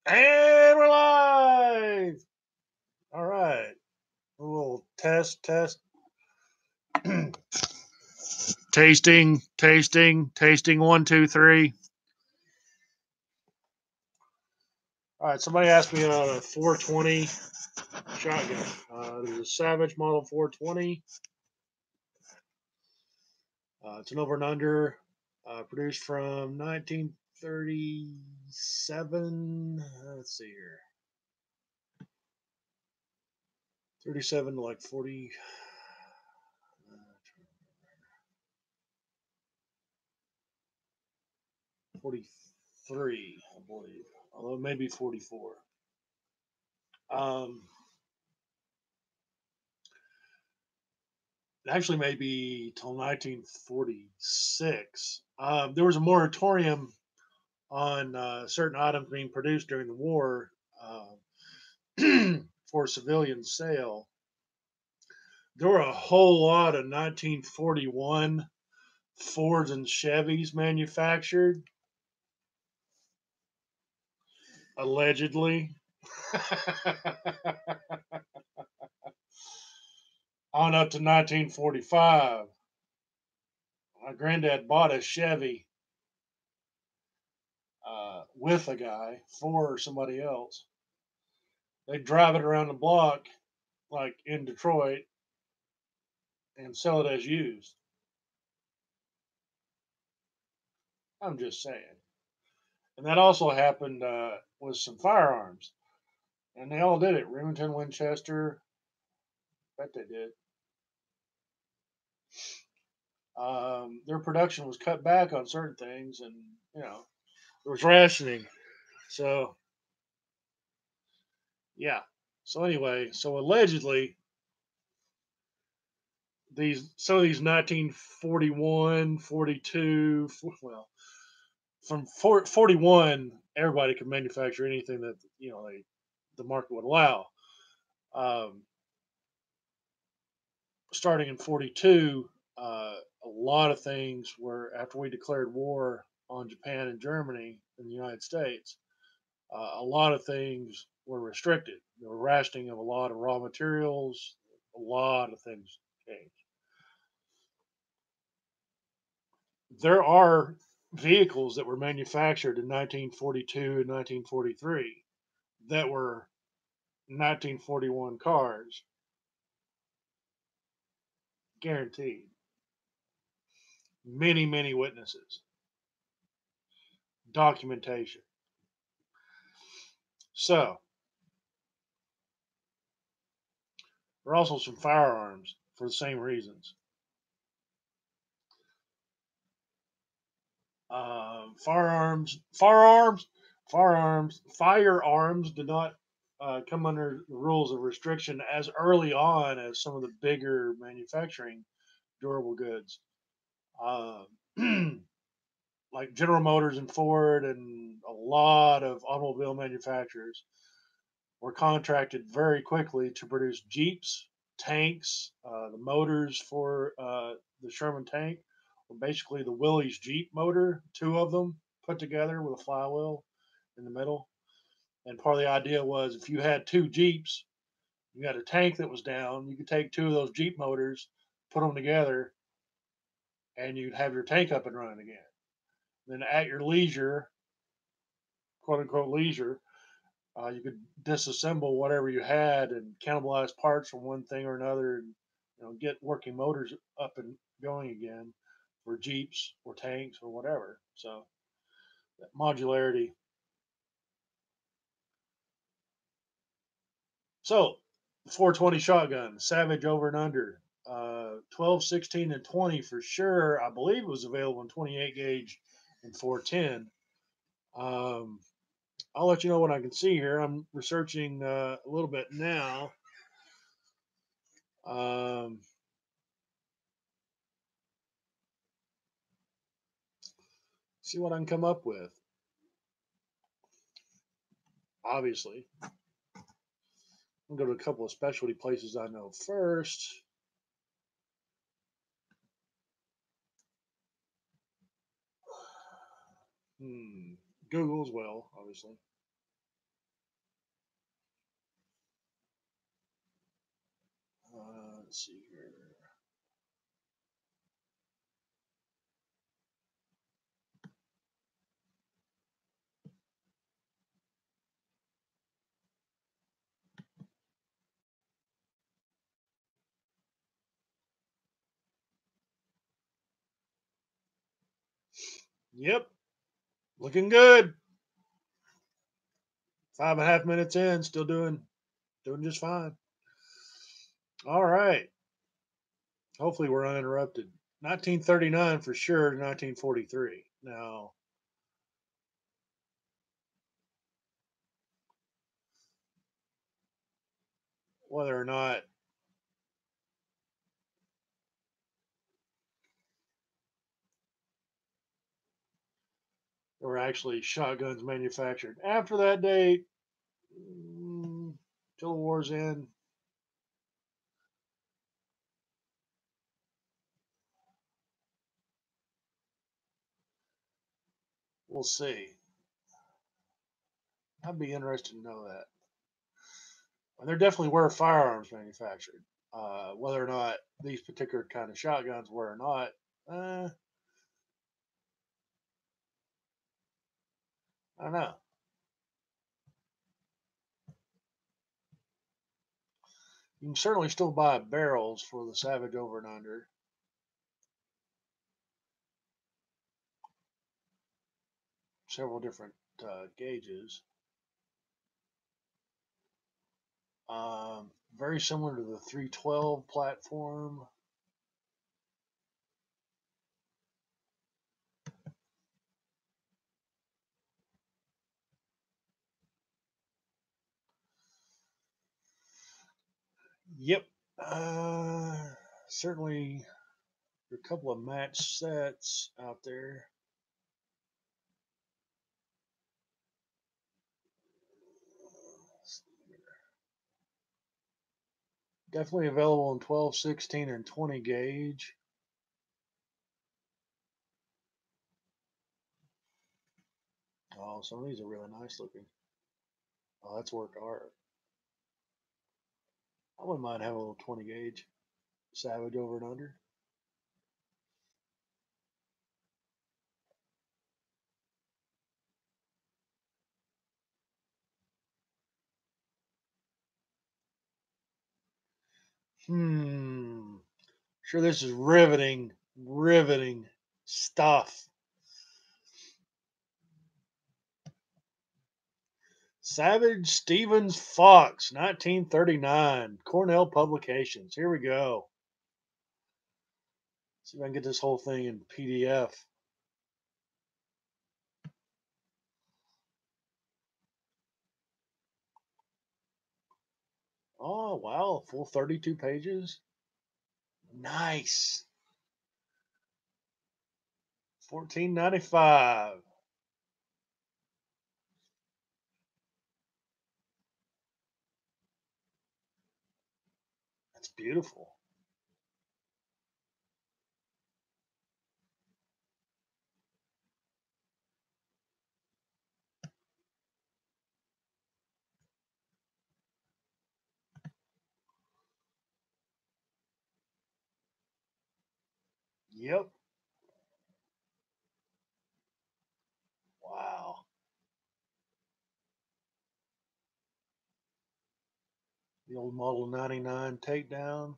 And we're live. All right. A little test. Tasting. 1, 2, 3. All right. Somebody asked me about a 420 shotgun. There's a Savage Model 420. It's an over and under, produced from 1937. Let's see here. 37 to like 40. 43, I believe. Although maybe 44. Um, Actually maybe till 1946. There was a moratorium on certain items being produced during the war uh, for civilian sale. There were a whole lot of 1941 Fords and Chevys manufactured, allegedly, on up to 1945. My granddad bought a Chevy with a guy for somebody else. They drive it around the block, like in Detroit, and sell it as used. I'm just saying. And that also happened with some firearms, and they all did it. Remington, Winchester, bet they did. Their production was cut back on certain things, and there was rationing. So yeah. So anyway, so allegedly these some of these 1941, 42, well, from 41, everybody could manufacture anything that the market would allow. Um, Starting in 42, a lot of things were after we declared war on Japan and Germany in the United States. A lot of things were restricted. There were rationing of a lot of raw materials. A lot of things changed. There are vehicles that were manufactured in 1942 and 1943 that were 1941 cars, guaranteed. Many witnesses, documentation. So, there are also some firearms for the same reasons. Firearms did not come under the rules of restriction as early on as some of the bigger manufacturing durable goods. Uh, like General Motors and Ford and a lot of automobile manufacturers were contracted very quickly to produce Jeeps, tanks, the motors for the Sherman tank were basically the Willys Jeep motor, two of them put together with a flywheel in the middle. And part of the idea was if you had two Jeeps, you had a tank that was down, you could take two of those Jeep motors, put them together, and you'd have your tank up and running again. Then at your leisure, quote unquote leisure, you could disassemble whatever you had and cannibalize parts from one thing or another, and get working motors up and going again for Jeeps or tanks or whatever. So that modularity. So the 420 shotgun, Savage over and under, 12, 16, and 20 for sure. I believe it was available in 28 gauge and 410. Um, I'll let you know what I can see here. I'm researching a little bit now. Um, See what I can come up with. Obviously, I'll go to a couple of specialty places I know first. Hmm. Google as well, obviously. Let's see here. Yep, looking good. 5.5 minutes in, still doing just fine. All right. Hopefully we're uninterrupted. 1939 for sure to 1943. Now, whether or not there were actually shotguns manufactured after that date, till the war's end, we'll see. I'd be interested to know that. And there definitely were firearms manufactured. Whether or not these particular kind of shotguns were or not, I don't know. You can certainly still buy barrels for the Savage over and under. Several different gauges. Very similar to the 312 platform. Yep. Certainly a couple of match sets out there. Definitely available in 12, 16, and 20 gauge. Oh, some of these are really nice looking. Oh, that's work art. I wouldn't mind having a little 20 gauge Savage over and under. Hmm. Sure, this is riveting stuff. Savage Stevens Fox, 1939, Cornell Publications. Here we go. See if I can get this whole thing in PDF. Oh, wow. Full 32 pages. Nice. 14.95. That's beautiful. Yep. Wow. The old Model 99 takedown.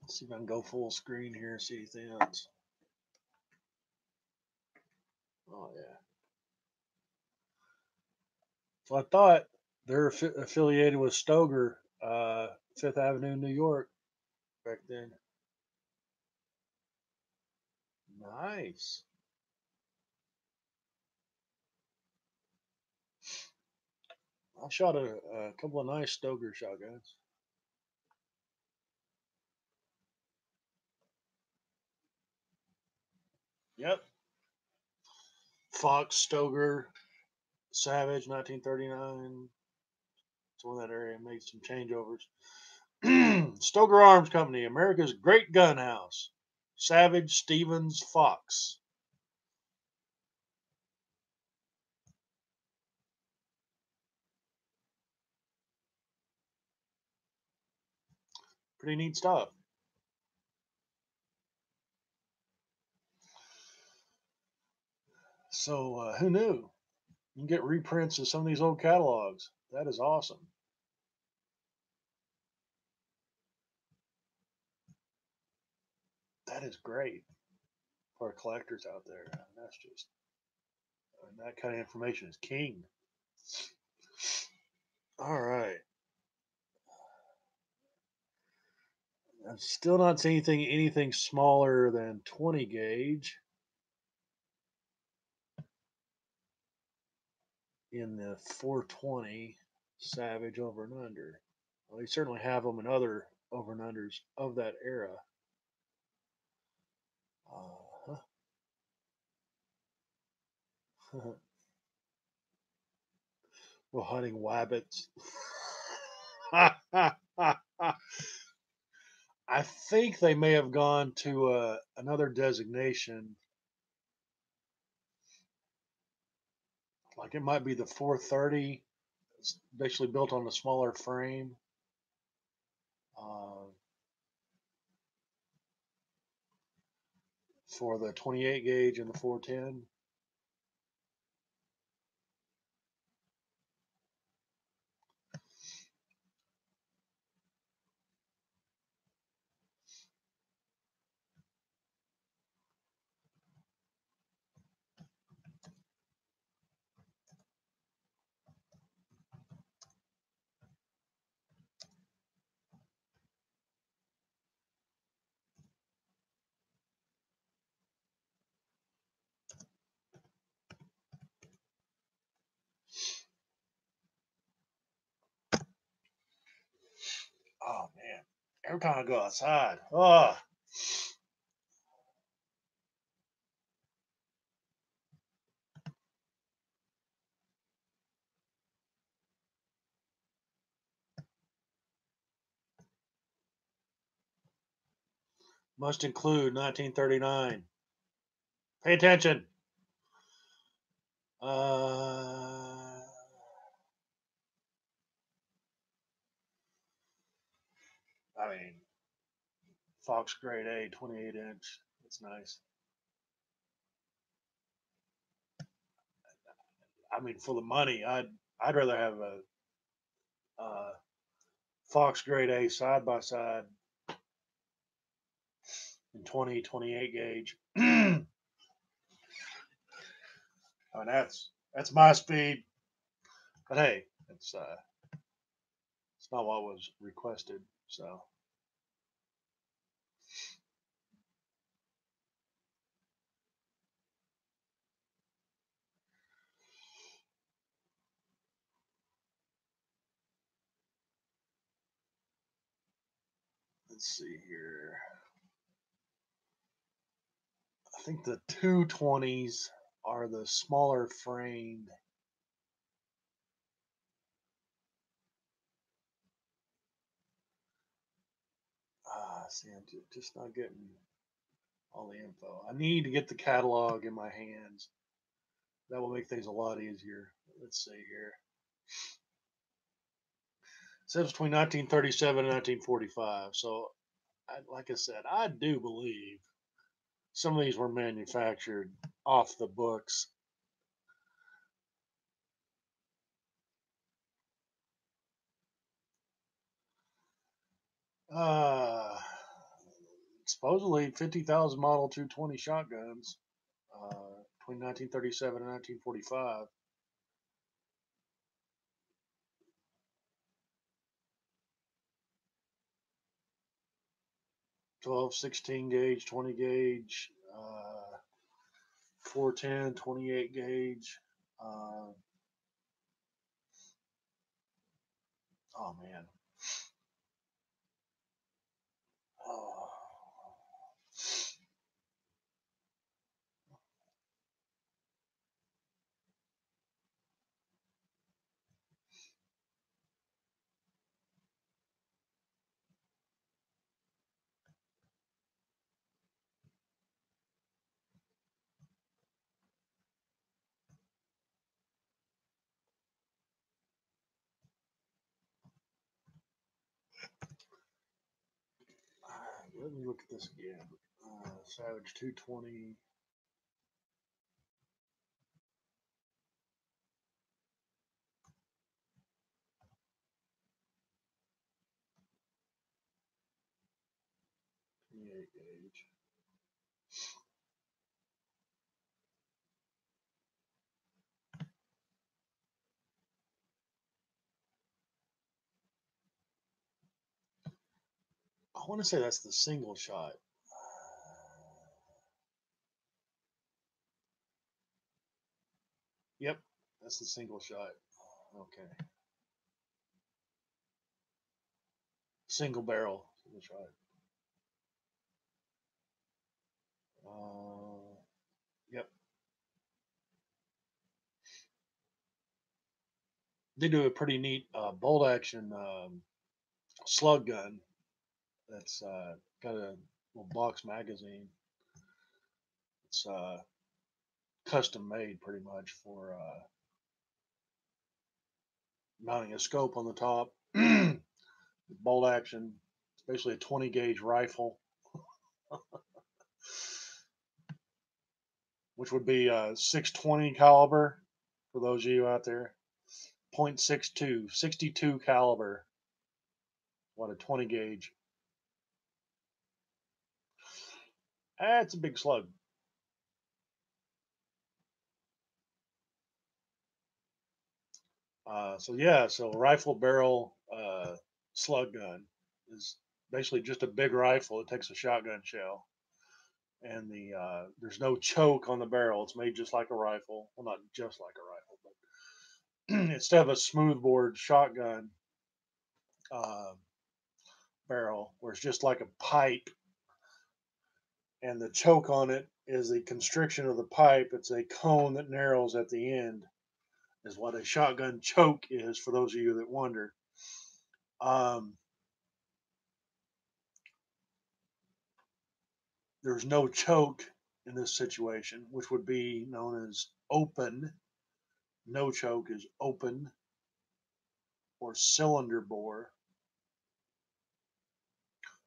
Let's see if I can go full screen here and see things. Oh, yeah. So I thought they're affiliated with Stoger, Fifth Avenue, New York, back then. Nice. I shot a couple of nice Stoger shotguns. Yep. Fox, Stoger, Savage, 1939. It's one that area made some changeovers. Stoker Arms Company, America's great gun house. Savage Stevens Fox. Pretty neat stuff. So, who knew? You can get reprints of some of these old catalogs. That is awesome. That is great for collectors out there. That's just, that kind of information is king. All right. I'm still not seeing anything smaller than 20 gauge in the 420 Savage over and under. Well, they certainly have them in other over and unders of that era. Uh, We're hunting wabbits. I think they may have gone to another designation. Like it might be the 430. It's basically built on a smaller frame. Uh, for the 28 gauge and the 410. Oh man, every time I go outside, must include 1939. Pay attention. I mean, Fox Grade A, 28 inch. That's nice. I mean, for the money, I'd rather have a uh, Fox Grade A side by side in 28 gauge. I mean, that's my speed. But hey, it's not what was requested. So let's see here. I think the 220s are the smaller framed. See, I'm just not getting all the info. I need to get the catalog in my hands. That will make things a lot easier. Let's see here. It says between 1937 and 1945. So, like I said, I do believe some of these were manufactured off the books. Uh, Supposedly 50,000 model 220 shotguns between 1937 and 1945. 12, 16 gauge, 20 gauge, 410, 28 gauge. Uh, oh man. Oh. Let me look at this again. Savage 220. Gauge. I want to say that's the single shot. Yep, that's the single shot. Okay. Single barrel. Single shot. Yep. They do a pretty neat bolt action slug gun that's got a little box magazine. It's custom made pretty much for mounting a scope on the top. Bolt action. It's basically a 20 gauge rifle, which would be a 620 caliber for those of you out there. 0.62, 62 caliber. What a 20 gauge. That's a big slug. So rifle barrel slug gun is basically just a big rifle. It takes a shotgun shell, and there's no choke on the barrel. It's made just like a rifle. Well, not just like a rifle, but instead of a smoothbore shotgun uh, barrel, where it's just like a pipe, and the choke on it is the constriction of the pipe. It's a cone that narrows at the end. Is what a shotgun choke is for those of you that wonder. Um, there's no choke in this situation, which would be known as open. No choke is open or cylinder bore.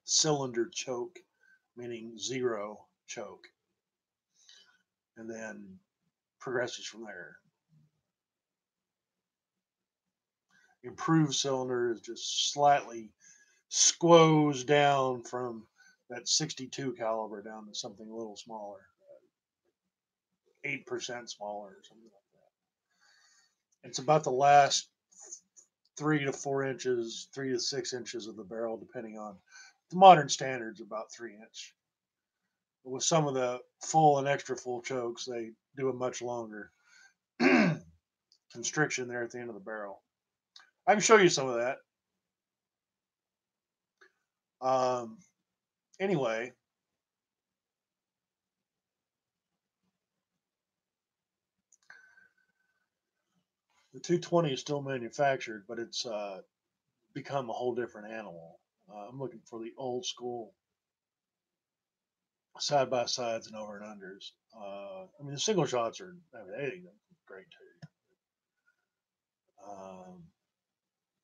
Cylinder choke, meaning zero choke, and then progresses from there. Improved cylinder is just slightly squoze down from that 62 caliber down to something a little smaller, 8% smaller or something like that. It's about the last 3 to 4 inches, 3 to 6 inches of the barrel, depending on the modern standards, about 3 inch. With some of the full and extra full chokes, they do a much longer constriction there at the end of the barrel. I can show you some of that. Um, anyway, the 220 is still manufactured, but it's become a whole different animal. I'm looking for the old school side by sides and over and unders. I mean, the single shots are, I mean, they great too.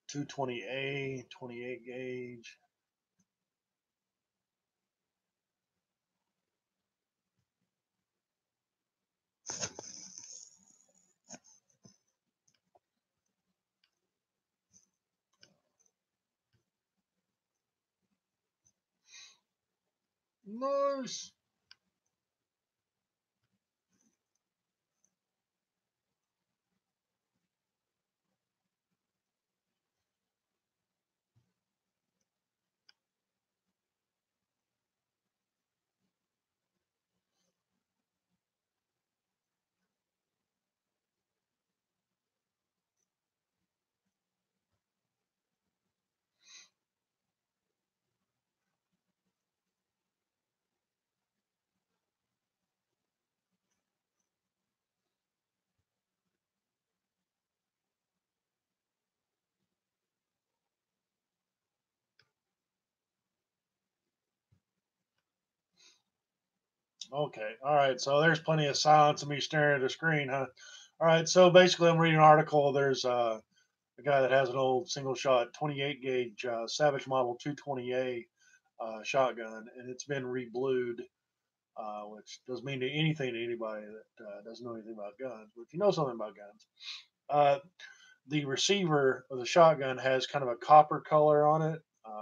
220A, 28 gauge. Nice. Okay. All right. So there's plenty of silence of me staring at the screen, huh? All right. So basically, I'm reading an article. There's a guy that has an old single shot 28 gauge Savage Model 220A shotgun, and it's been reblued, which doesn't mean anything to anybody that doesn't know anything about guns. But if you know something about guns, uh, the receiver of the shotgun has kind of a copper color on it.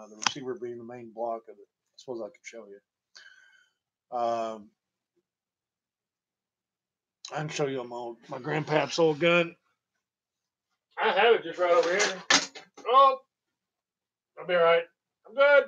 The receiver being the main block of it. I suppose I could show you. I can show you my grandpa's old gun. I have it just right over here. Oh, I'll be all right. I'm good.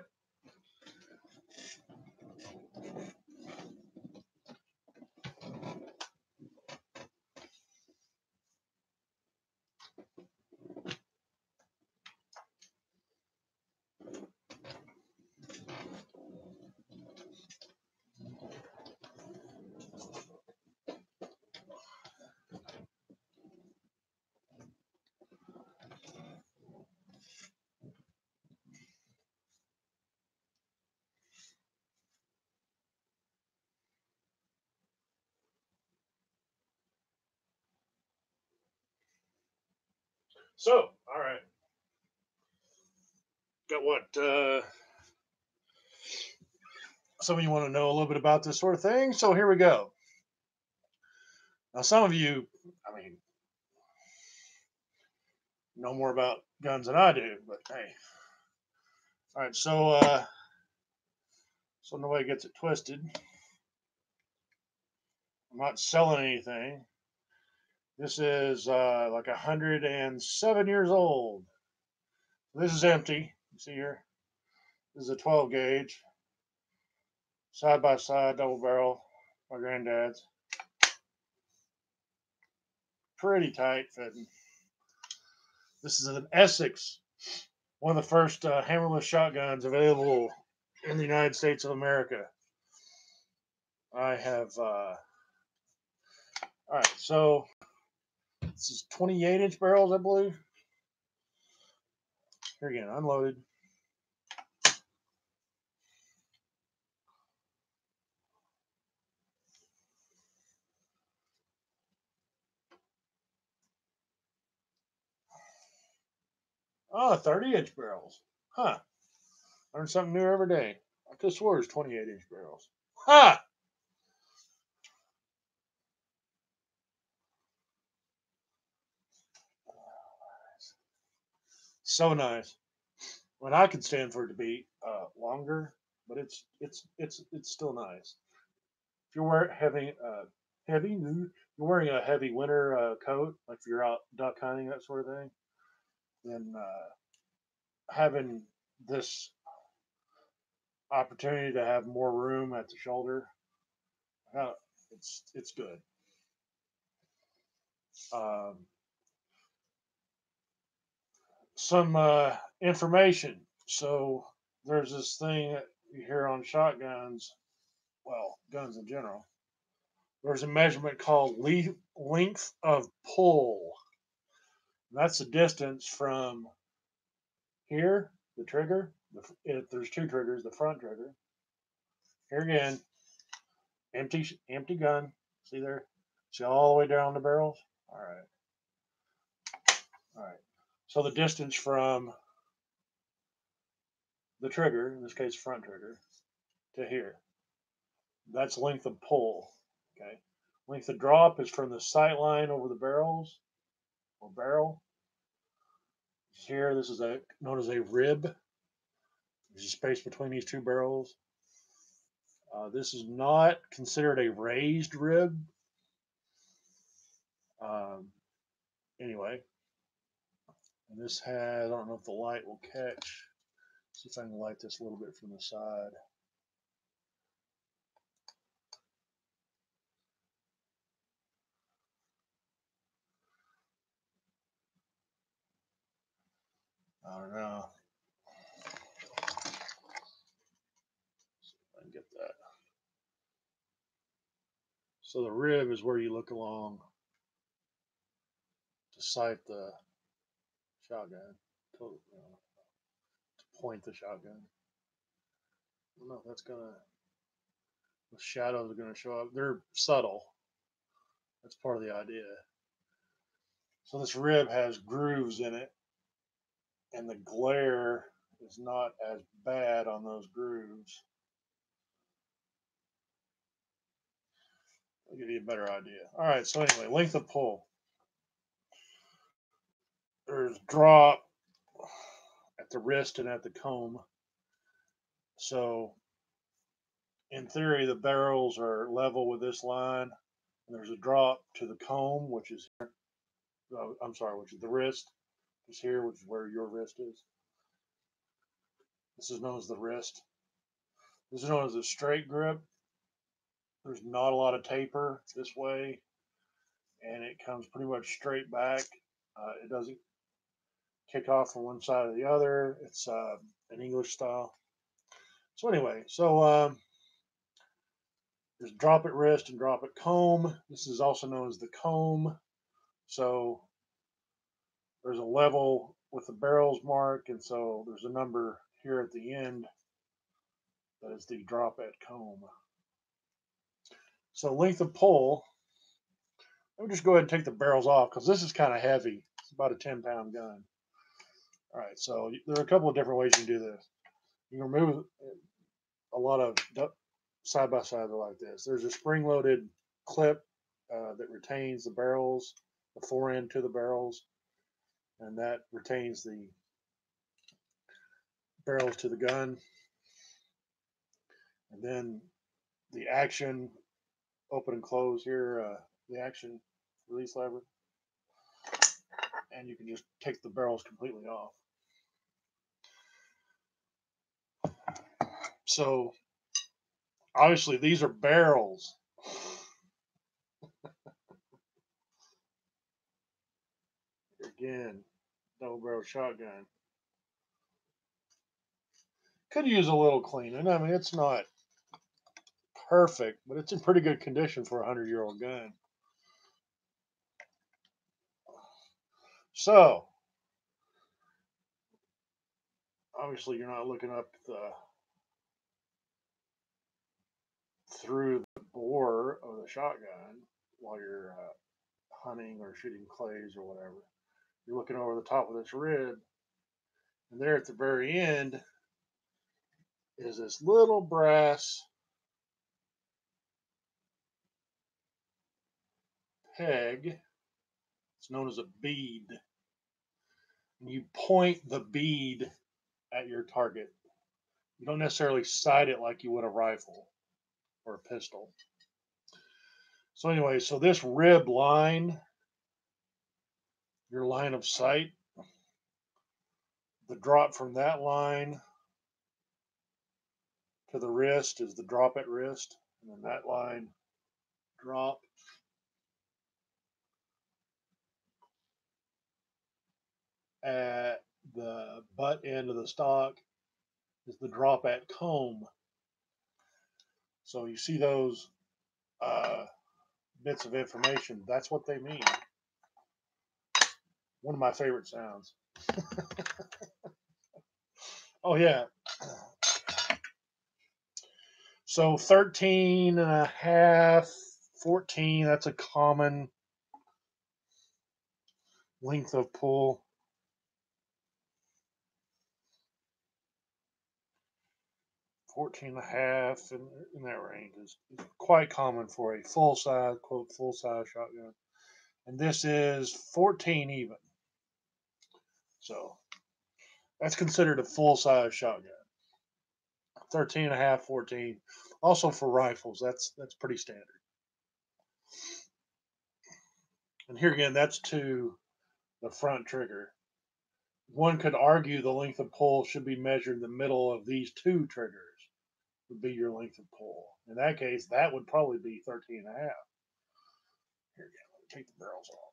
So, all right. Got what? Some of you want to know a little bit about this sort of thing. So here we go. Now, some of you, I mean, know more about guns than I do, but hey. All right. So nobody gets it twisted. I'm not selling anything. This is like 107 years old. This is empty. You see here? This is a 12 gauge, side by side, double barrel. My granddad's. Pretty tight fitting. This is an Essex, one of the first hammerless shotguns available in the United States of America. I have. All right, so this is 28-inch barrels, I believe. Here again, unloaded. Oh, 30-inch barrels. Huh. Learn something new every day. I could have swore it's 28-inch barrels. Ha! So nice. When I could stand for it to be longer, but it's still nice. If you're you're wearing a heavy winter coat, like if you're out duck hunting, that sort of thing, then having this opportunity to have more room at the shoulder, uh, it's good. Um, some information. So there's this thing that you hear on shotguns, well, guns in general. There's a measurement called length of pull. That's the distance from here, the trigger. If there's two triggers, the front trigger. Here again, empty gun. See there? See all the way down the barrels. All right, all right. So the distance from the trigger, in this case front trigger, to here. That's length of pull. Okay. Length of drop is from the sight line over the barrels or barrel. Here, this is known as a rib. There's a space between these two barrels. This is not considered a raised rib. Um, anyway, and this has, I don't know if the light will catch. See if I can light this a little bit from the side. I don't know. See if I can get that. So the rib is where you look along to sight the shotgun, to point the shotgun. I don't know if that's gonna. The shadows are gonna show up. They're subtle. That's part of the idea. So this rib has grooves in it, and the glare is not as bad on those grooves. I'll give you a better idea. All right, so anyway, length of pull. There's drop at the wrist and at the comb. So in theory, the barrels are level with this line, and there's a drop to the comb, which is I'm sorry, which is the wrist. Is here, which is where your wrist is. This is known as the wrist. This is known as a straight grip. There's not a lot of taper this way, and it comes pretty much straight back. It doesn't kick off from one side or the other. It's an English style. So anyway, there's drop at wrist and drop at comb. This is also known as the comb. So there's a level with the barrels mark, and so there's a number here at the end that is the drop at comb. So length of pull. Let me just go ahead and take the barrels off because this is kind of heavy. It's about a 10-pound gun. All right, so there are a couple of different ways you can do this. You can remove a lot of side by sides like this. There's a spring-loaded clip that retains the barrels, the forend to the barrels, and that retains the barrels to the gun. And then the action open and close here, the action release lever, and you can just take the barrels completely off. So obviously these are barrels. Again, double barrel shotgun. Could use a little cleaning. I mean, it's not perfect, but it's in pretty good condition for a 100-year-old gun. So, obviously, you're not looking up through the bore of the shotgun while you're hunting or shooting clays or whatever. You're looking over the top of this rib, and there at the very end is this little brass peg. It's known as a bead. And you point the bead at your target. You don't necessarily sight it like you would a rifle or a pistol. So anyway, so this rib line, your line of sight, the drop from that line to the wrist is the drop at wrist, and then that line drop at the butt end of the stock is the drop at comb. So you see those bits of information. That's what they mean. One of my favorite sounds. Oh yeah. So 13 and a half, 14, that's a common length of pull. 14 and a half in that range is quite common for a full size, quote, full size shotgun. And this is 14 even. So that's considered a full size shotgun. 13 and a half, 14. Also for rifles, that's pretty standard. And here again, that's to the front trigger. One could argue the length of pull should be measured in the middle of these two triggers, would be your length of pull. In that case, that would probably be 13 and a half. Here again, let me take the barrels off.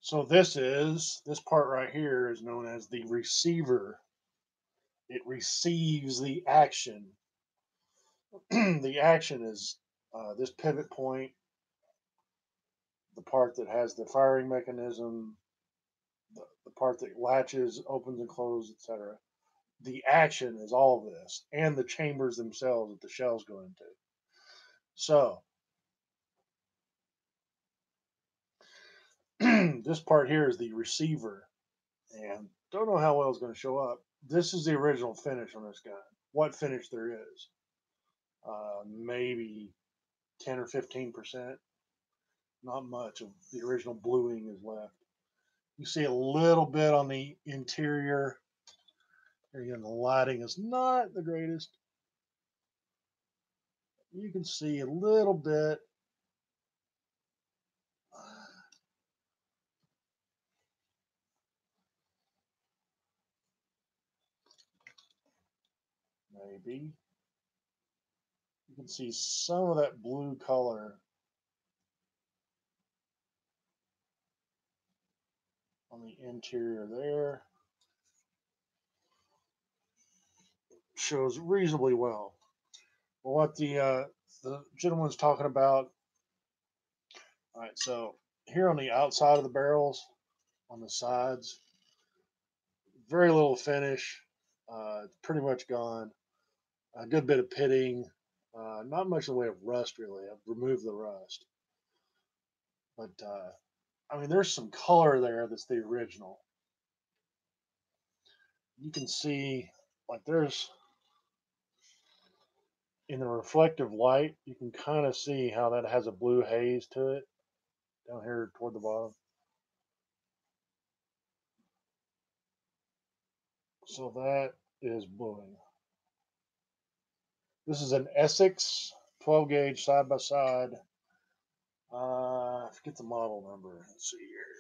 So this part right here is known as the receiver. It receives the action. The action is this pivot point, the part that has the firing mechanism, the part that latches, opens and closes, etc. The action is all of this, and the chambers themselves that the shells go into. So this part here is the receiver. And don't know how well it's going to show up. This is the original finish on this gun. What finish there is. Maybe 10 or 15%. Not much of the original bluing is left. You see a little bit on the interior. Here again, the lighting is not the greatest. You can see a little bit. Maybe. You can see some of that blue color on the interior there. Shows reasonably well. Well, what the gentleman's talking about. All right, so here on the outside of the barrels, on the sides, very little finish. Pretty much gone. A good bit of pitting. Not much in the way of rust, really. I've removed the rust. But, I mean, there's some color there that's the original. You can see, like, there's, in the reflective light, you can kind of see how that has a blue haze to it down here toward the bottom. So that is bluing. This is an Essex 12 gauge side by side. I forget the model number. Let's see here.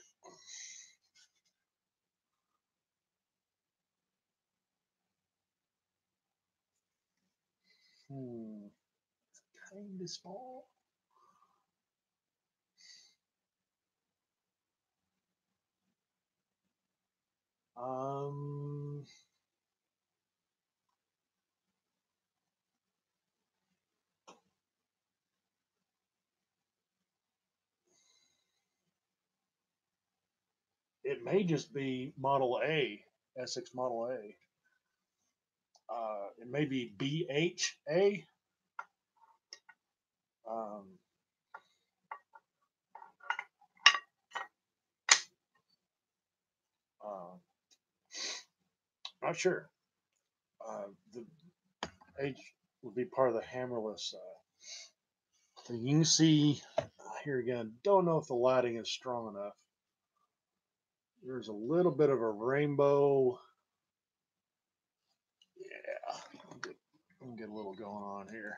Kind of small. Um, it may just be Model A, Essex Model A. It may be BHA. Um, uh, Not sure. The H would be part of the hammerless. So you can see here again. Don't know if the lighting is strong enough. There's a little bit of a rainbow. Yeah, I'll get a little going on here.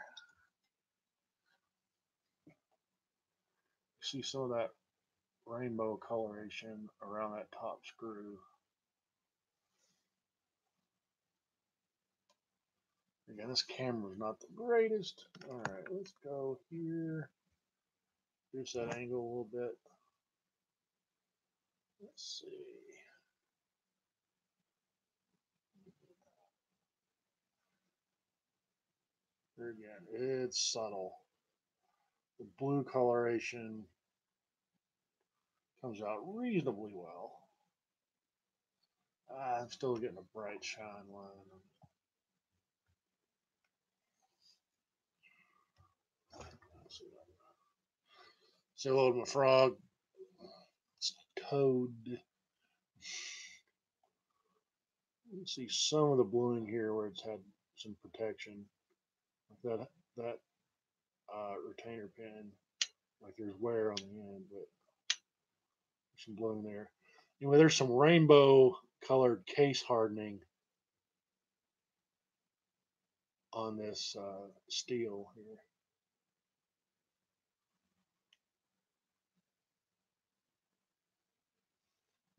See some of that rainbow coloration around that top screw. Again, this camera's not the greatest. All right, let's go here. Reduce that angle a little bit. Let's see. Here again, it's subtle. The blue coloration comes out reasonably well. I'm still getting a bright shine line. Say hello to my frog. It's Toad. You can see some of the bluing here where it's had some protection. Like that retainer pin, like there's wear on the end, but there's some bluing there. Anyway, there's some rainbow colored case hardening on this steel here.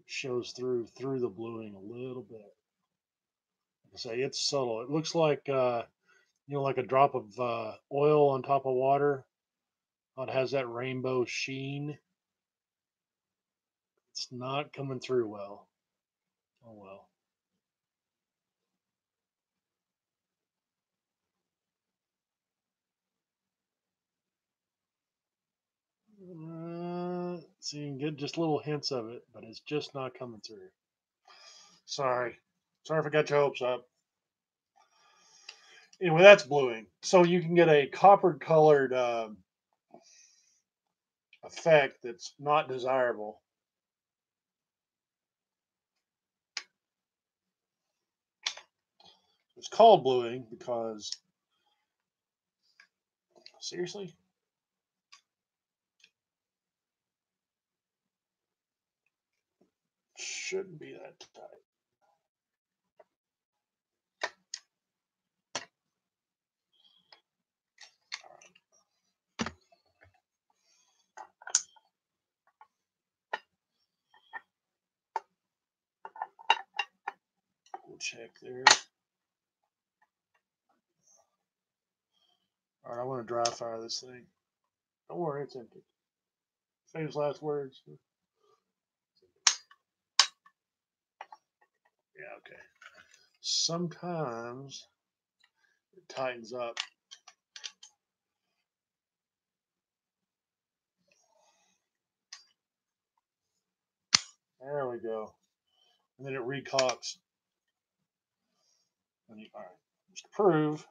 It shows through the bluing a little bit. Like I say, it's subtle. It looks like like a drop of oil on top of water. It has that rainbow sheen. It's not coming through well. Oh well. So you can get just little hints of it, but it's just not coming through. Sorry. Sorry if I got your hopes up. Anyway, that's bluing. So you can get a copper colored effect that's not desirable. It's called bluing because, seriously, shouldn't be that tight. We'll check there. All right, I want to dry fire this thing. Don't worry, it's empty. Famous last words. Yeah, okay. Sometimes it tightens up. There we go. And then it recocks. And all right, just to prove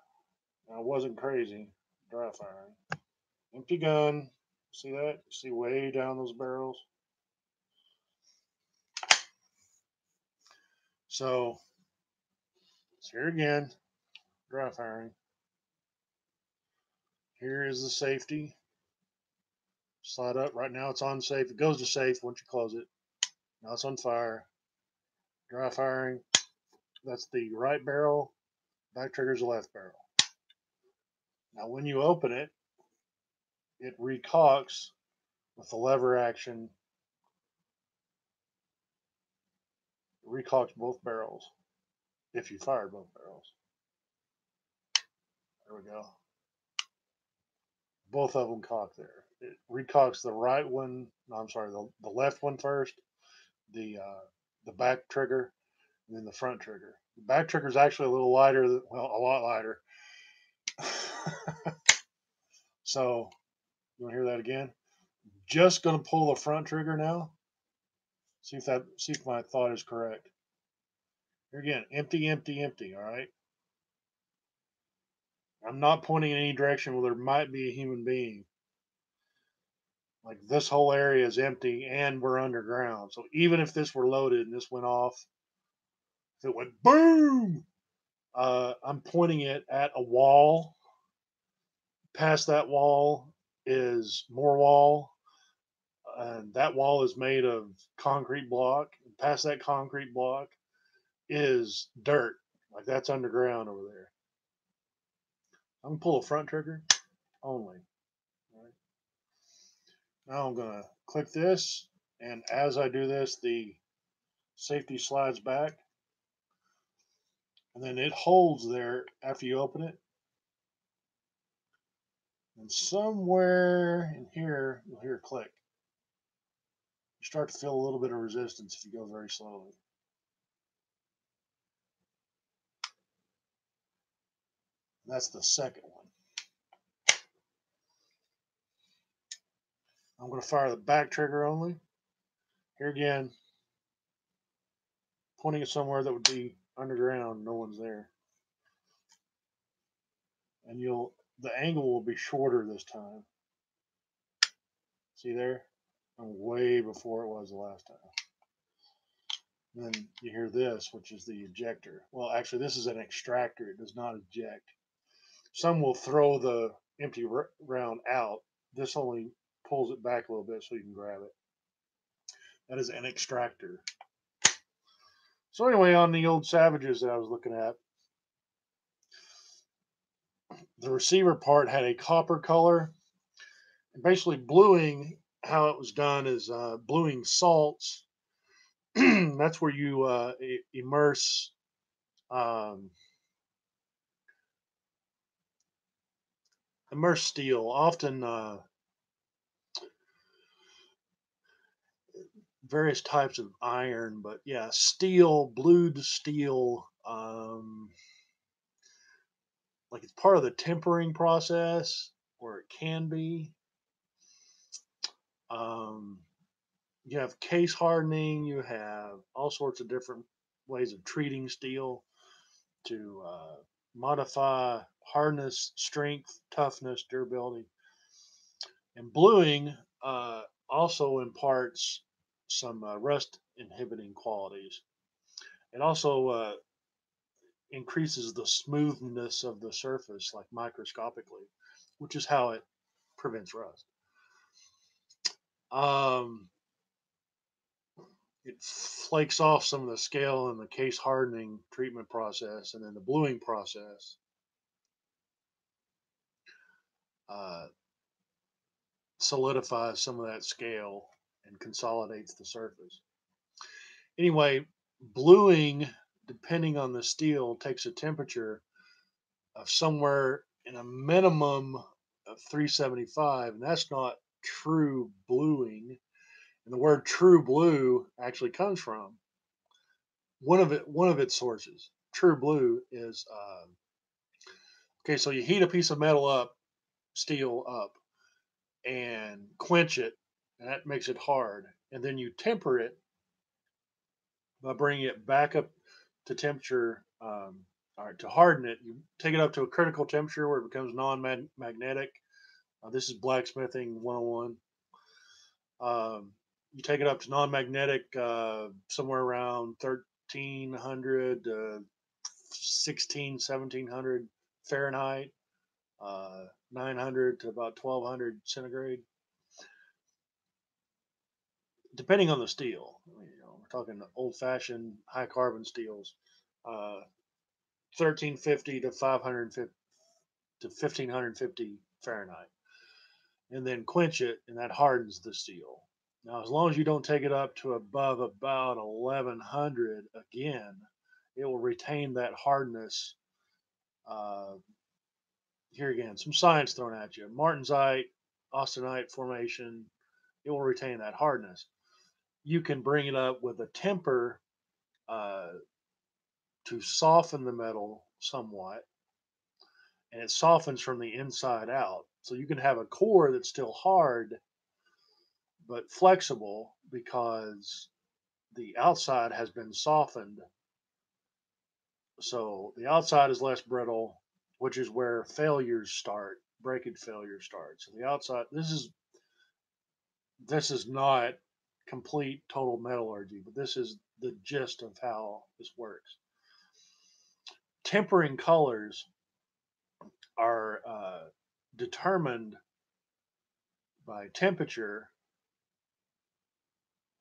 I wasn't crazy dry firing. Empty gun. See that? See way down those barrels? So, it's here again, dry firing. Here is the safety. Slide up. Right now it's on safe. It goes to safe once you close it. Now it's on fire. Dry firing. That's the right barrel. Back trigger's the left barrel. Now when you open it, it recocks with the lever action. It recocks both barrels if you fired both barrels. There we go. Both of them cock there. It recocks the right one. No, I'm sorry, the left one first. The back trigger, and then the front trigger. The back trigger is actually a little lighter. Well, a lot lighter. So you want to hear that again? Just going to pull the front trigger now. See if my thought is correct. Here again, empty, empty, empty. All right. I'm not pointing in any direction where there might be a human being. Like this whole area is empty and we're underground. So even if this were loaded and this went off, if it went boom, I'm pointing it at a wall. Past that wall is more wall, and that wall is made of concrete block. Past that concrete block is dirt, like that's underground over there. I'm gonna pull a front trigger only. All right. Now I'm gonna click this, and as I do this, the safety slides back, and then it holds there after you open it. And somewhere in here, you'll hear a click. You start to feel a little bit of resistance if you go very slowly. And that's the second one. I'm going to fire the back trigger only. Here again, pointing it somewhere that would be underground, no one's there. And the angle will be shorter this time. See there? I'm way before it was the last time. And then you hear this, which is the ejector. Well, actually, this is an extractor. It does not eject. Some will throw the empty round out. This only pulls it back a little bit so you can grab it. That is an extractor. So anyway, on the old Savages that I was looking at, the receiver part had a copper color. And basically, bluing, how it was done is bluing salts. That's where you immerse immerse steel. Often various types of iron, but yeah, steel, blued steel. Like it's part of the tempering process, or it can be. Um, you have case hardening. You have all sorts of different ways of treating steel to modify hardness, strength, toughness, durability. And bluing also imparts some rust inhibiting qualities. It also increases the smoothness of the surface like microscopically, which is how it prevents rust. Um, it flakes off some of the scale in the case hardening treatment process, and then the bluing process uh, solidifies some of that scale and consolidates the surface. Anyway, bluing, depending on the steel, takes a temperature of somewhere in a minimum of 375, and that's not true bluing. And the word true blue actually comes from one of its sources. True blue is okay. So you heat a piece of metal up, steel up, and quench it, and that makes it hard. And then you temper it by bringing it back up to temperature. All right, to harden it, you take it up to a critical temperature where it becomes non-magnetic. This is blacksmithing 101. You take it up to non-magnetic somewhere around 1300 to 16, 1700 Fahrenheit, 900 to about 1200 centigrade, depending on the steel. We're talking old-fashioned high carbon steels, 1350 to 550 to 1550 Fahrenheit, and then quench it, and that hardens the steel. Now, as long as you don't take it up to above about 1100 again, it will retain that hardness. Uh, Here again, some science thrown at you. Martensite, austenite formation, it will retain that hardness. You can bring it up with a temper uh, to soften the metal somewhat, and it softens from the inside out. So you can have a core that's still hard but flexible because the outside has been softened. So the outside is less brittle, which is where failures start, breakage failures start. So the outside, this is not complete total metallurgy, but this is the gist of how this works. Tempering colors are determined by temperature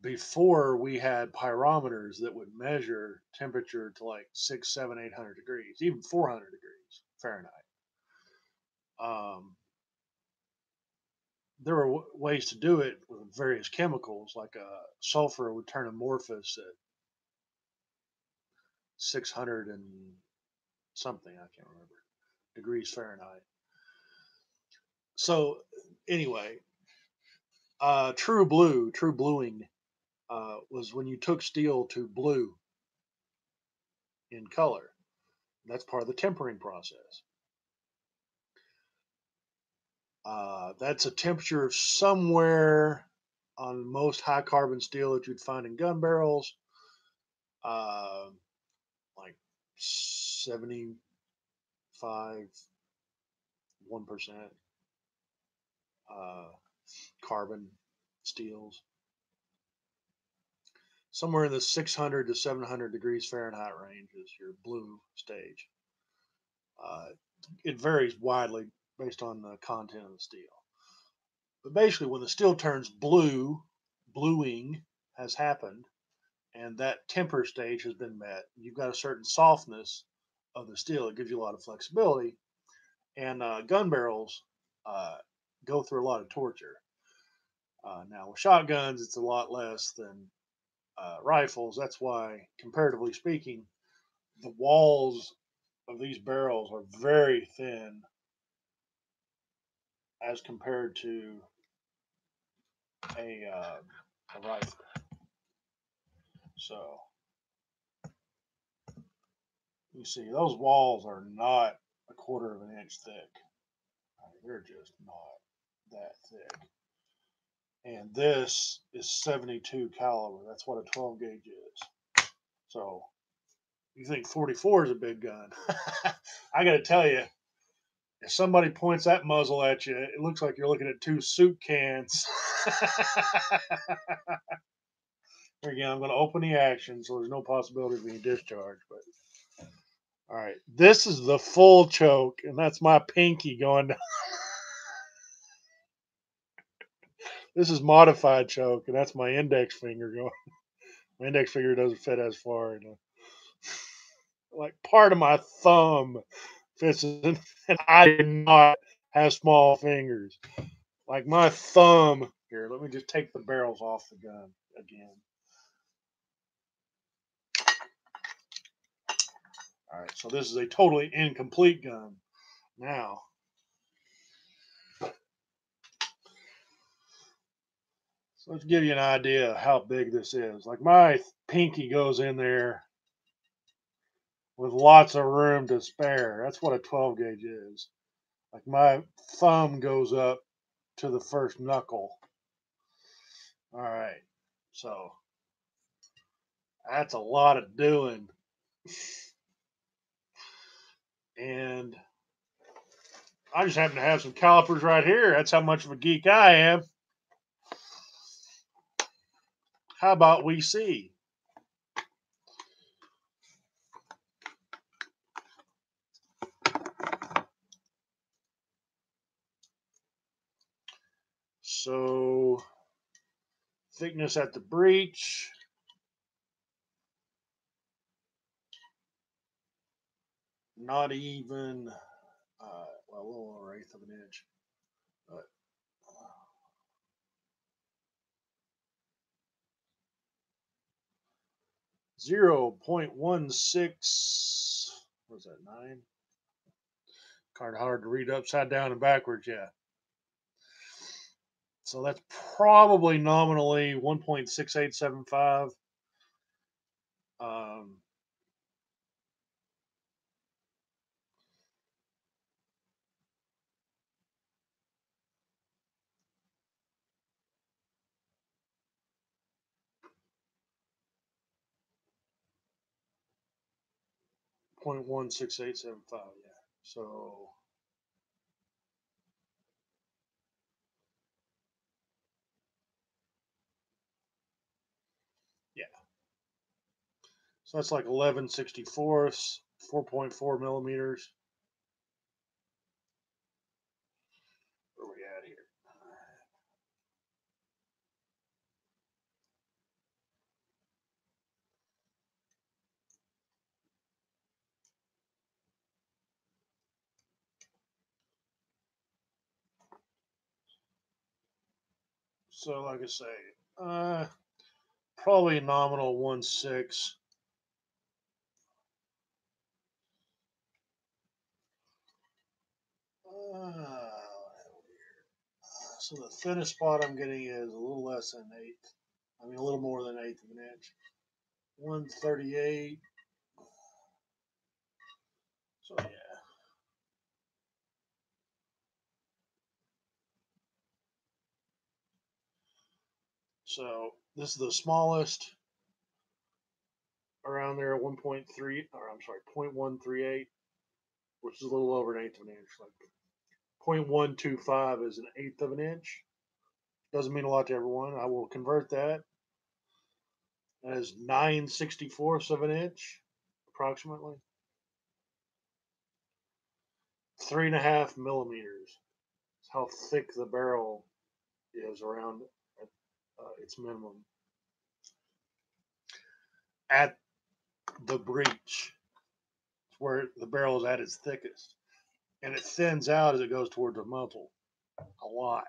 before we had pyrometers that would measure temperature to like 6, 7, 800 degrees, even 400 degrees Fahrenheit. Um, there were ways to do it with various chemicals, like sulfur would turn amorphous at 600 and something, I can't remember, degrees Fahrenheit. So, anyway, true bluing was when you took steel to blue in color. That's part of the tempering process. That's a temperature of somewhere on most high carbon steel that you'd find in gun barrels, uh, like 75, 1% uh, carbon steels. Somewhere in the 600 to 700 degrees Fahrenheit range is your blue stage. Uh, it varies widely based on the content of the steel. But basically, when the steel turns blue, bluing has happened, and that temper stage has been met. You've got a certain softness of the steel. It gives you a lot of flexibility. And gun barrels uh, go through a lot of torture. Now, with shotguns, it's a lot less than rifles. That's why, comparatively speaking, the walls of these barrels are very thin as compared to a rifle. So you see, those walls are not a quarter of an inch thick. I mean, they're just not that thick. And this is 72 caliber. That's what a 12 gauge is. So you think 44 is a big gun? I got to tell you, if somebody points that muzzle at you, it looks like you're looking at two soup cans. Here again, I'm going to open the action, so there's no possibility of being discharged. But All right, this is the full choke, and that's my pinky going down. This is modified choke, and that's my index finger going. My index finger doesn't fit as far, like part of my thumb fits in, and I do not have small fingers. Like my thumb. Here, let me just take the barrels off the gun again. All right, so this is a totally incomplete gun. Now, so let's give you an idea of how big this is. Like my pinky goes in there with lots of room to spare. That's what a 12 gauge is. Like my thumb goes up to the first knuckle. All right, so that's a lot of doing. And I just happen to have some calipers right here. That's how much of a geek I am. How about we see? So, thickness at the breech. Not even, well, a little over eighth of an inch. But 0.16, what was that, 9? Kind of hard to read upside down and backwards, yeah. So that's probably nominally 1.6875. Um, 0.16875, yeah. So yeah. So that's like 11/64ths, 4.4 millimeters. Where are we at here? So like I say, probably nominal 1.6. So the thinnest spot I'm getting is a little less than an eighth. I mean, a little more than an eighth of an inch. 138. So yeah. So this is the smallest around there at 1.3, or I'm sorry, 0.138, which is a little over an eighth of an inch. Like 0.125 is an eighth of an inch. Doesn't mean a lot to everyone. I will convert that as 9/64ths of an inch, approximately. 3.5 millimeters is how thick the barrel is around its minimum at the breech. It's where the barrel is at its thickest, and it thins out as it goes towards the muzzle a lot.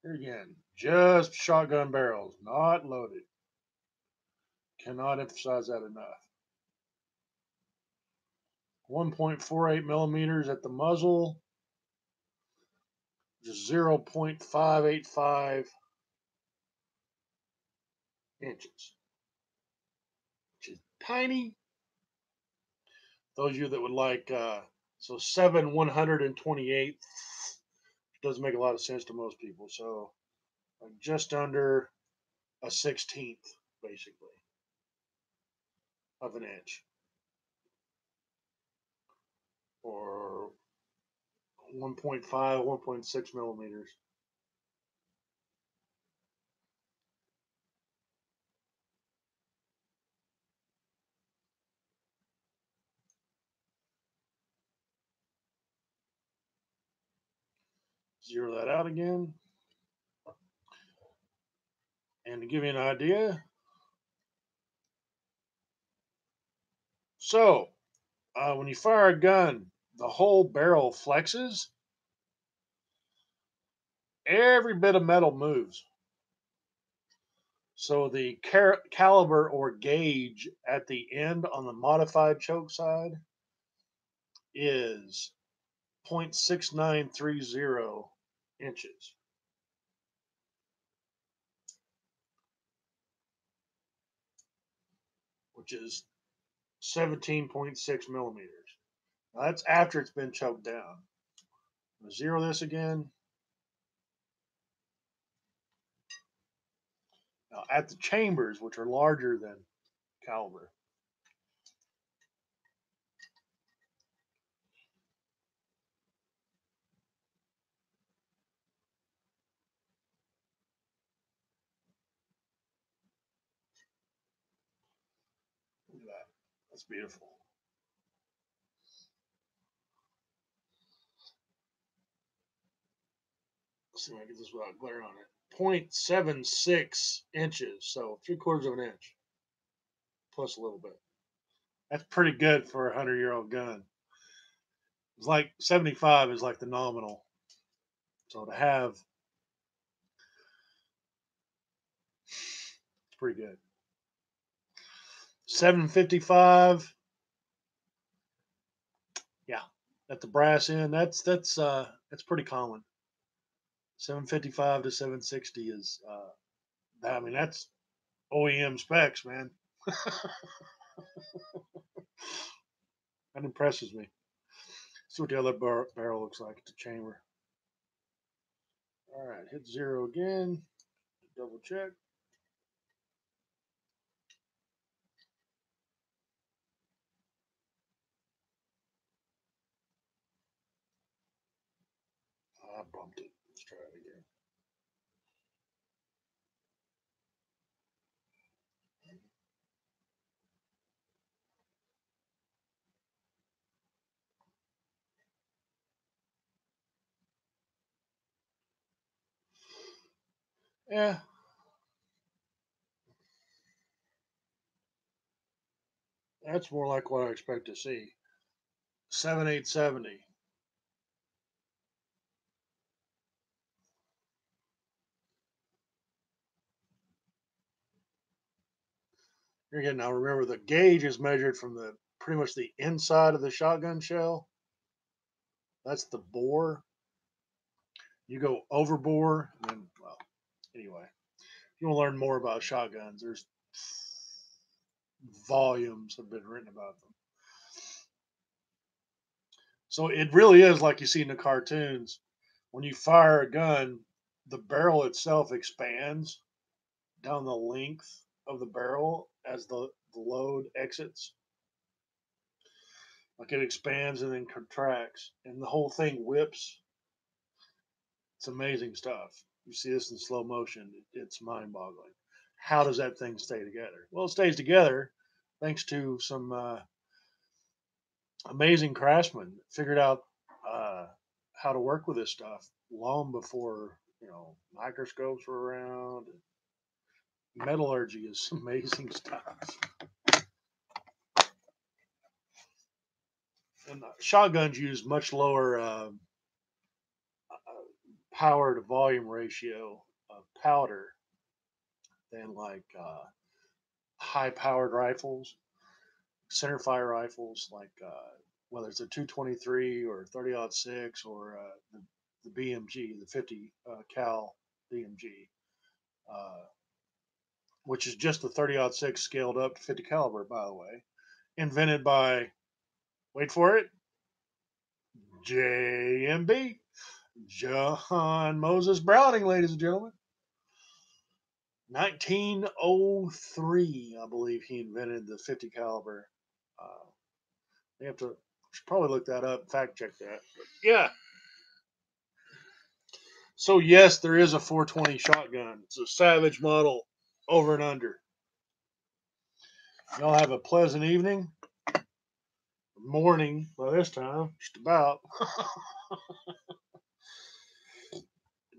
Here again, just shotgun barrels, not loaded. Cannot emphasize that enough. 1.48 millimeters at the muzzle, just 0.585 inches, which is tiny. Those of you that would like, so 7/128 doesn't make a lot of sense to most people. So just under a 16th, basically, of an inch, or 1.5, 1.6 millimeters. Zero that out again. And to give you an idea, so when you fire a gun, the whole barrel flexes. Every bit of metal moves. So the caliber or gauge at the end on the modified choke side is 0.6930 inches, which is 17.6 millimeters. Now that's after it's been choked down. I'm gonna zero this again. Now at the chambers, which are larger than caliber, look at that. That's beautiful. Let's see if I can get this without glare on it. 0.76 inches, so 3/4 of an inch plus a little bit. That's pretty good for a 100-year-old gun. It's like 75 is like the nominal. So to have, it's pretty good. 755, yeah, at the brass end, that's pretty common. 755 to 760 is, I mean, that's OEM specs, man. That impresses me. See what the other barrel looks like at the chamber. All right, hit zero again. Double check. I bumped it. Let's try it again. Yeah, that's more like what I expect to see. 7870. You're getting now. Remember, the gauge is measured from the pretty much the inside of the shotgun shell. That's the bore. You go over bore, and then well, anyway, if you want to learn more about shotguns, there's volumes have been written about them. So it really is like you see in the cartoons. When you fire a gun, the barrel itself expands down the length of the barrel as the load exits. Like it expands and then contracts, and the whole thing whips. It's amazing stuff. You see this in slow motion, it's mind boggling. How does that thing stay together? Well, it stays together thanks to some amazing craftsmen that figured out uh, how to work with this stuff long before microscopes were around. Metallurgy is amazing stuff. And shotguns use much lower power to volume ratio of powder than like high powered rifles, center fire rifles, like whether it's a 223 or 30-06 or the BMG, the 50 cal BMG, uh, which is just the 30-06 scaled up to 50 caliber, by the way, invented by, wait for it, JMB, John Moses Browning, ladies and gentlemen. 1903, I believe he invented the 50 caliber. Uh, they have to should probably look that up, fact check that. But yeah. So yes, there is a 420 shotgun. It's a Savage model, over and under. Y'all have a pleasant evening, morning by this time, just about.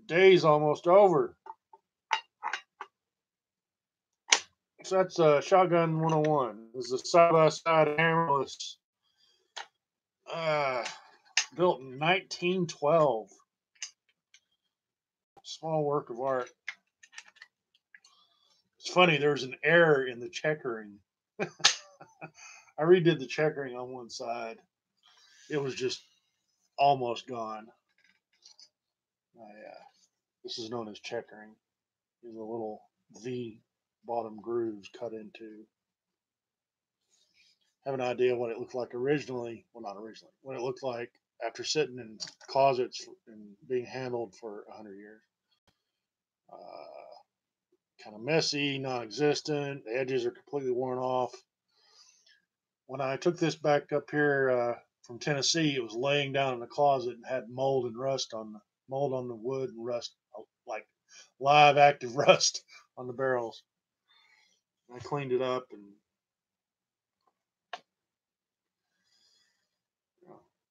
Day's almost over. So that's Shotgun 101. This is a side-by-side hammerless, uh, built in 1912. Small work of art. It's funny, there's an error in the checkering. I redid the checkering on one side. It was just almost gone. This is known as checkering. These are little V bottom grooves cut into. Have an idea what it looked like originally. Well, not originally. What it looked like after sitting in closets and being handled for 100 years. Kind of messy, non-existent. The edges are completely worn off. When I took this back up here from Tennessee, it was laying down in the closet and had mold and rust on the wood and rust, like live active rust on the barrels. I cleaned it up and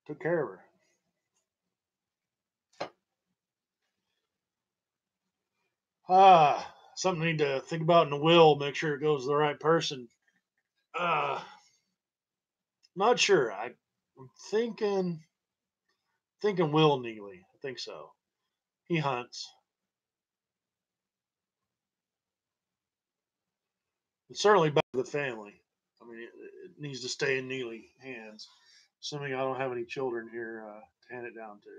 took care of her. Something I need to think about in the will. Make sure it goes to the right person. Not sure. I'm thinking Will Neely. I think so. He hunts. It's certainly back to the family. I mean, it needs to stay in Neely hands, assuming I don't have any children here to hand it down to.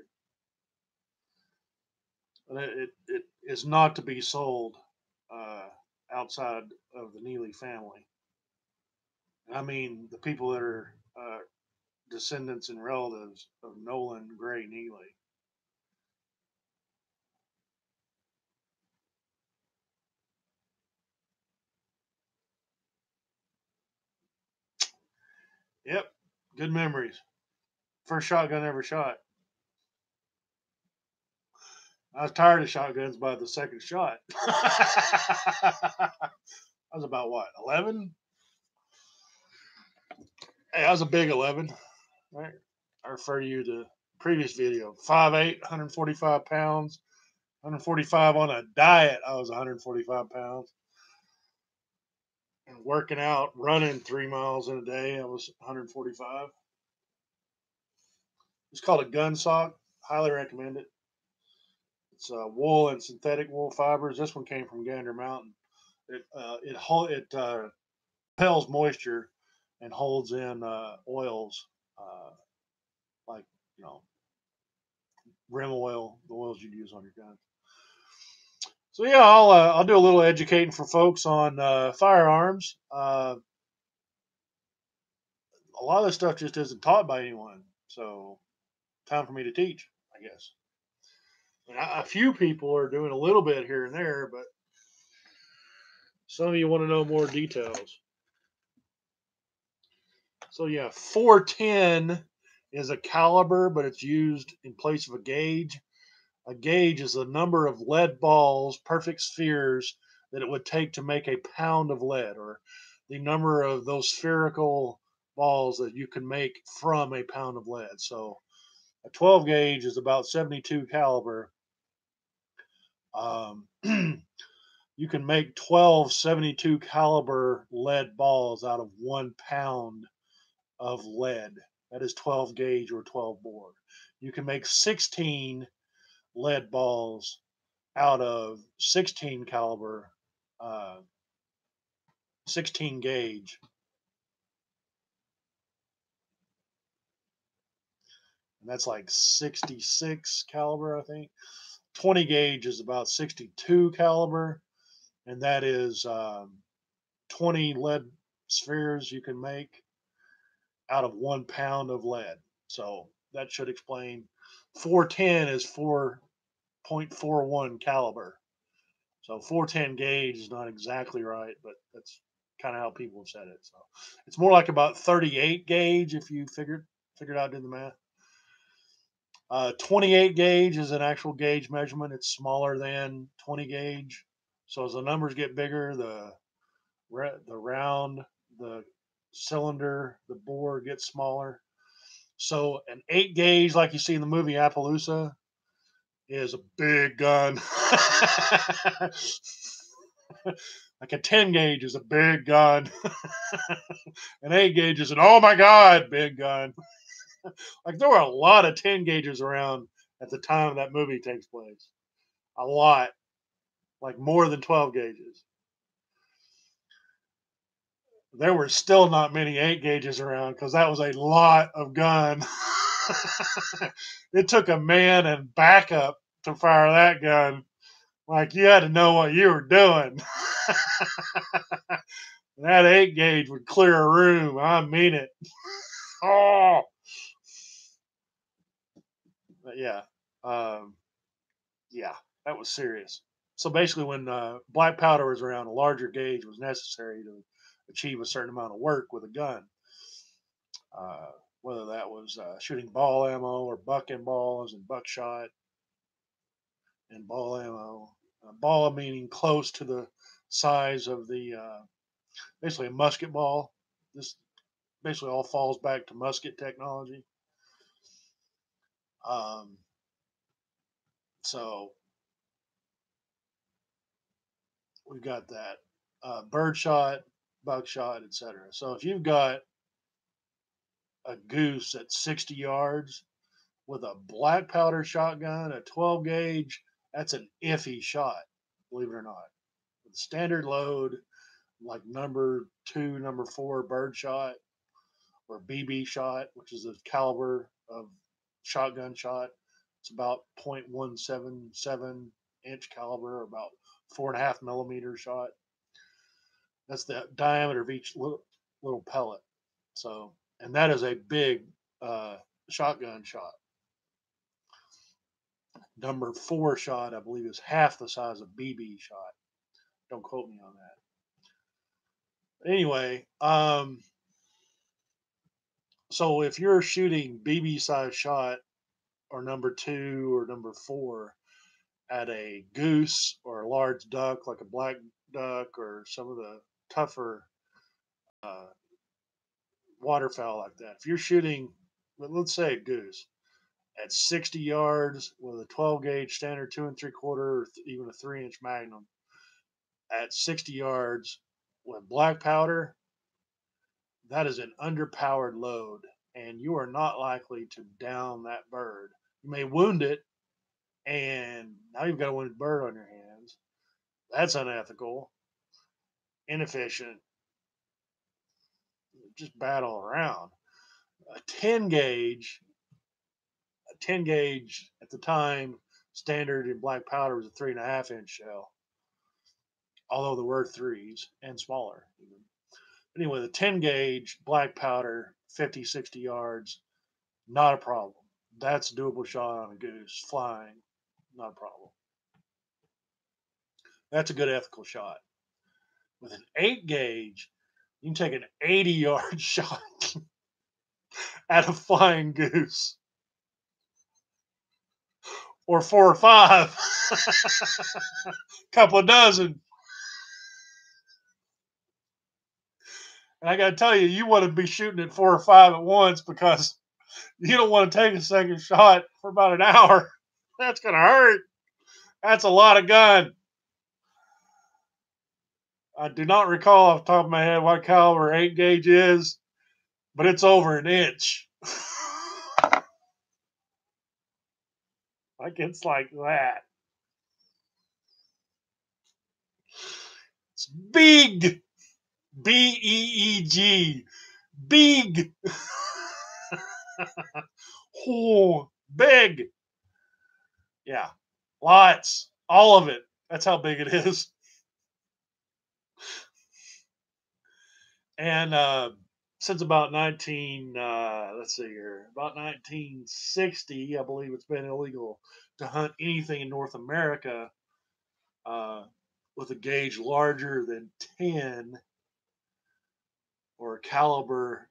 But it is not to be sold outside of the Neely family. I mean, the people that are descendants and relatives of Nolan Gray Neely. Yep, good memories. First shotgun ever shot. I was tired of shotguns by the second shot. I was about what, 11? Hey, I was a big 11. Right? I refer you to previous video. 5'8", 145 pounds, 145 on a diet. I was 145 pounds. And working out, running 3 miles in a day, I was 145. It's called a gun sock. Highly recommend it. It's wool and synthetic wool fibers. This one came from Gander Mountain. It repels moisture and holds in oils uh, like rim oil, the oils you'd use on your gun. So yeah, I'll do a little educating for folks on firearms. A lot of this stuff just isn't taught by anyone, so time for me to teach, I guess. A few people are doing a little bit here and there, but some of you want to know more details. So yeah, 410 is a caliber, but it's used in place of a gauge. A gauge is the number of lead balls, perfect spheres, that it would take to make a pound of lead, or the number of those spherical balls that you can make from a pound of lead. So a 12 gauge is about 72 caliber. Um, you can make 12 72 caliber lead balls out of 1 pound of lead. That is 12 gauge or 12 bore. You can make 16 lead balls out of 16 caliber, uh, 16 gauge. And that's like 66 caliber, I think. 20 gauge is about 62 caliber, and that is 20 lead spheres you can make out of 1 pound of lead. So that should explain. 410 is 4.41 caliber. So 410 gauge is not exactly right, but that's kind of how people have said it. So it's more like about 38 gauge if you figured out doing the math. 28 gauge is an actual gauge measurement. It's smaller than 20 gauge. So as the numbers get bigger, the round, the cylinder, the bore gets smaller. So an 8 gauge, like you see in the movie Appaloosa, is a big gun. Like a 10 gauge is a big gun. An 8 gauge is an oh my god big gun. Like there were a lot of 10 gauges around at the time that movie takes place. A lot, like more than 12 gauges. There were still not many 8 gauges around because that was a lot of gun. It took a man and backup to fire that gun. Like you had to know what you were doing. That 8 gauge would clear a room. I mean it. Oh, but yeah, um, yeah, that was serious. So basically, when black powder was around, a larger gauge was necessary to achieve a certain amount of work with a gun. Uh, Whether that was shooting ball ammo or bucking balls and buckshot and ball ammo. Ball meaning close to the size of the basically a musket ball. This basically all falls back to musket technology. Um, so we've got that birdshot, buckshot, etc. So if you've got a goose at 60 yards with a black powder shotgun, a 12 gauge, that's an iffy shot, believe it or not. With standard load, like number two, number four birdshot or BB shot, which is the caliber of shotgun shot. It's about .177 inch caliber, about 4.5 millimeter shot. That's the diameter of each little pellet. So, and that is a big shotgun shot. Number four shot, I believe, is half the size of BB shot. Don't quote me on that. Anyway, so if you're shooting BB size shot or number two or number four at a goose or a large duck like a black duck or some of the tougher uh, waterfowl like that, if you're shooting, let's say a goose at 60 yards with a 12 gauge standard 2 3/4 or even a 3-inch magnum at 60 yards with black powder, that is an underpowered load, and you are not likely to down that bird. You may wound it, and now you've got a wounded bird on your hands. That's unethical, inefficient, just bad all around. A 10 gauge, a 10 gauge at the time, standard in black powder was a 3.5-inch shell, although there were threes and smaller. Even. Anyway, the 10 gauge black powder, 50, 60 yards, not a problem. That's a doable shot on a goose flying, not a problem. That's a good ethical shot. With an 8 gauge, you can take an 80-yard shot at a flying goose or four or five, couple of dozen. And I got to tell you, you want to be shooting at four or five at once because you don't want to take a second shot for about an hour. That's going to hurt. That's a lot of gun. I do not recall off the top of my head what caliber 8 gauge is, but it's over an inch. Like it's like that. It's big. BEEG. Big. Oh, big. Yeah. Lots. All of it. That's how big it is. And since about let's see here, about 1960, I believe it's been illegal to hunt anything in North America uh, with a gauge larger than 10 or a caliber,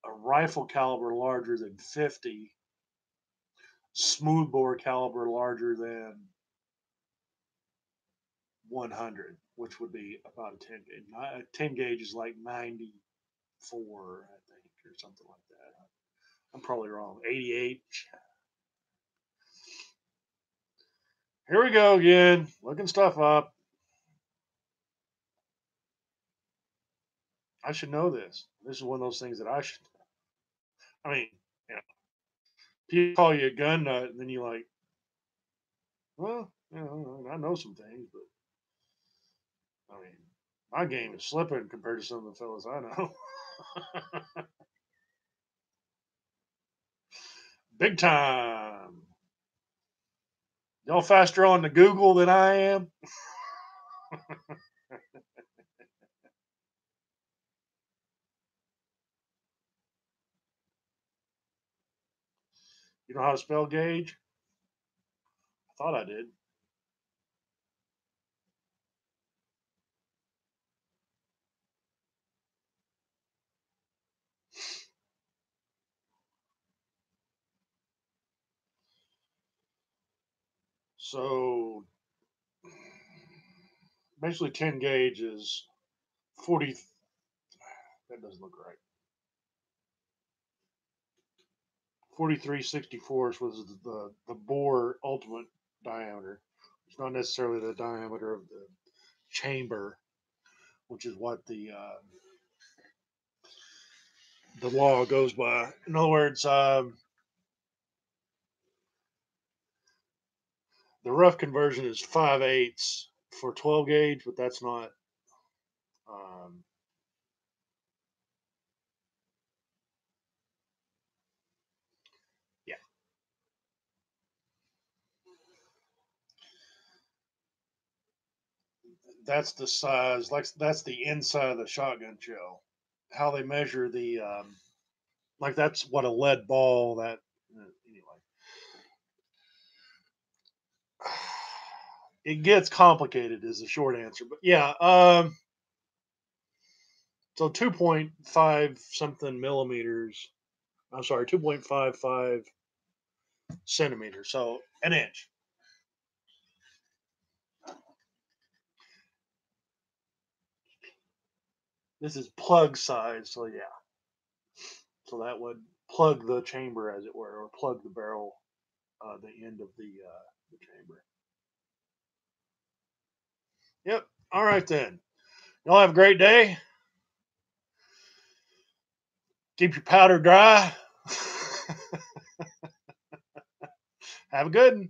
a rifle caliber larger than 50, smoothbore caliber larger than 100, which would be about a 10 gauge. A 10 gauge is like 94, I think, or something like that. I'm probably wrong. 88. Here we go again, looking stuff up. I should know this. This is one of those things that I should. I mean, you know, people call you a gun nut, and then you're like, well, I know some things, but I mean, my game is slipping compared to some of the fellas I know. Big time. Y'all faster on the Google than I am. You know how to spell gauge? I thought I did. So basically, 10 gauge is 40. That doesn't look right. 43/64 was the bore ultimate diameter. It's not necessarily the diameter of the chamber, which is what the law goes by. In other words, the rough conversion is 5/8 for 12 gauge, but that's not. Um, yeah, that's the size. Like that's the inside of the shotgun shell. How they measure the like that's what a lead ball that anyway. It gets complicated is the short answer, but yeah. So 2.5 something millimeters. I'm sorry, 2.55 centimeters. So an inch. This is plug size. So yeah. So that would plug the chamber, as it were, or plug the barrel, the end of the chamber. Yep. All right then. Y'all have a great day. Keep your powder dry. Have a good one.